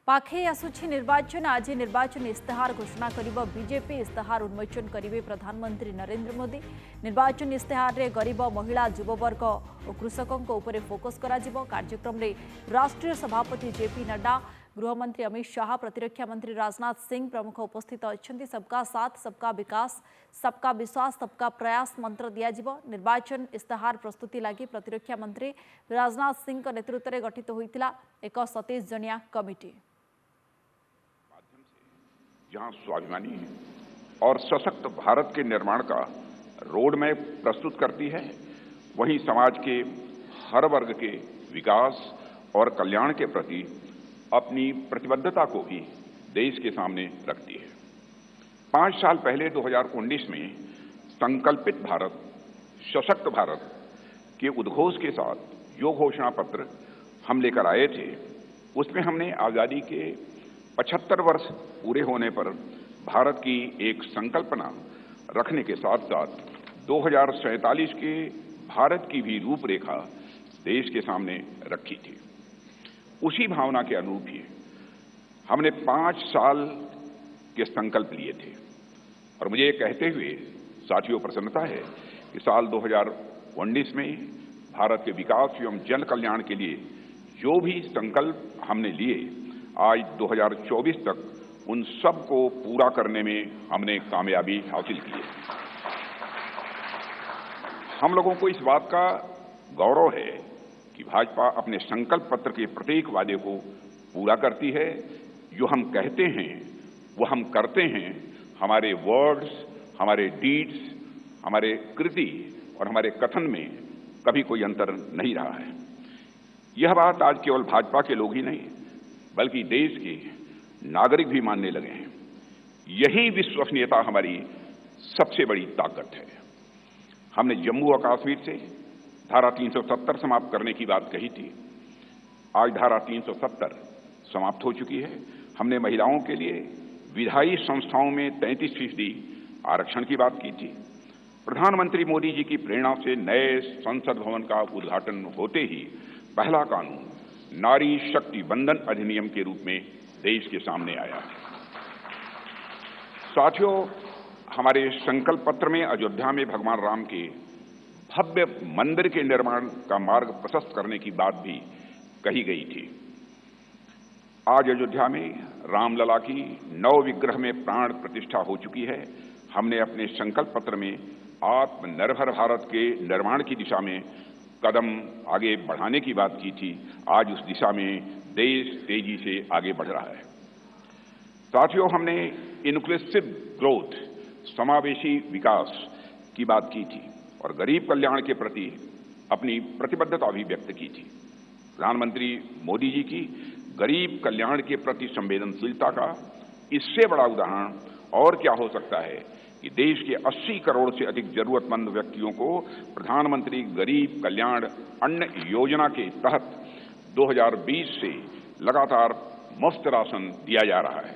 पाखे आसुछि निर्वाचन। आज निर्वाचन इस्ताहार घोषणा करिब बीजेपी। इस्ताहार उन्मोचन करिवे प्रधानमंत्री नरेंद्र मोदी। निर्वाचन इस्ताहार रे गरीब महिला युववर्ग और कृषकों उपरे फोकस करा जिवो। कार्यक्रम रे राष्ट्रीय सभापति जेपी नड्डा, गृहमंत्री अमित शाह, प्रतिरक्षा मंत्री राजनाथ सिंह प्रमुख उपस्थित अछंती। सबका साथ, सबका विकास, सबका विश्वास, सबका प्रयास मंत्र दिया जिवो। निर्वाचन इस्ताहार प्रस्तुति लागि प्रतिरक्षा मंत्री राजनाथ सिंह नेतृत्व में गठित होइतिला एक 27 जनिया कमिटी। जहां स्वाभिमानी है और सशक्त भारत के निर्माण का रोड मैप प्रस्तुत करती है, वहीं समाज के हर वर्ग के विकास और कल्याण के प्रति अपनी प्रतिबद्धता को भी देश के सामने रखती है। 5 साल पहले 2019 में संकल्पित भारत, सशक्त भारत के उद्घोष के साथ जो घोषणा पत्र हम लेकर आए थे, उसमें हमने आजादी के 75 वर्ष पूरे होने पर भारत की एक संकल्पना रखने के साथ साथ 2047 के भारत की भी रूपरेखा देश के सामने रखी थी। उसी भावना के अनुरूप ही हमने 5 साल के संकल्प लिए थे और मुझे ये कहते हुए साथियों प्रसन्नता है कि साल 2019 में भारत के विकास एवं जन कल्याण के लिए जो भी संकल्प हमने लिए, आज 2024 तक उन सब को पूरा करने में हमने कामयाबी हासिल की है। हम लोगों को इस बात का गौरव है कि भाजपा अपने संकल्प पत्र के प्रत्येक वादे को पूरा करती है। जो हम कहते हैं वो हम करते हैं। हमारे वर्ड्स, हमारे डीड्स, हमारे कृति और हमारे कथन में कभी कोई अंतर नहीं रहा है। यह बात आज केवल भाजपा के लोग ही नहीं बल्कि देश के नागरिक भी मानने लगे हैं। यही विश्वसनीयता हमारी सबसे बड़ी ताकत है। हमने जम्मू और कश्मीर से धारा 370 समाप्त करने की बात कही थी। आज धारा 370 समाप्त हो चुकी है। हमने महिलाओं के लिए विधायी संस्थाओं में 33% आरक्षण की बात की थी। प्रधानमंत्री मोदी जी की प्रेरणा से नए संसद भवन का उद्घाटन होते ही पहला कानून नारी शक्ति बंधन अधिनियम के रूप में देश के सामने आया। साथियों, हमारे संकल्प पत्र में अयोध्या में भगवान राम के भव्य मंदिर के निर्माण का मार्ग प्रशस्त करने की बात भी कही गई थी। आज अयोध्या में रामलला की नव विग्रह में प्राण प्रतिष्ठा हो चुकी है। हमने अपने संकल्प पत्र में आत्मनिर्भर भारत के निर्माण की दिशा में कदम आगे बढ़ाने की बात की थी। आज उस दिशा में देश तेजी से आगे बढ़ रहा है। साथियों, हमने इंक्लूसिव ग्रोथ, समावेशी विकास की बात की थी और गरीब कल्याण के प्रति अपनी प्रतिबद्धता भी व्यक्त की थी। प्रधानमंत्री मोदी जी की गरीब कल्याण के प्रति संवेदनशीलता का इससे बड़ा उदाहरण और क्या हो सकता है कि देश के 80 करोड़ से अधिक जरूरतमंद व्यक्तियों को प्रधानमंत्री गरीब कल्याण अन्न योजना के तहत 2020 से लगातार मुफ्त राशन दिया जा रहा है।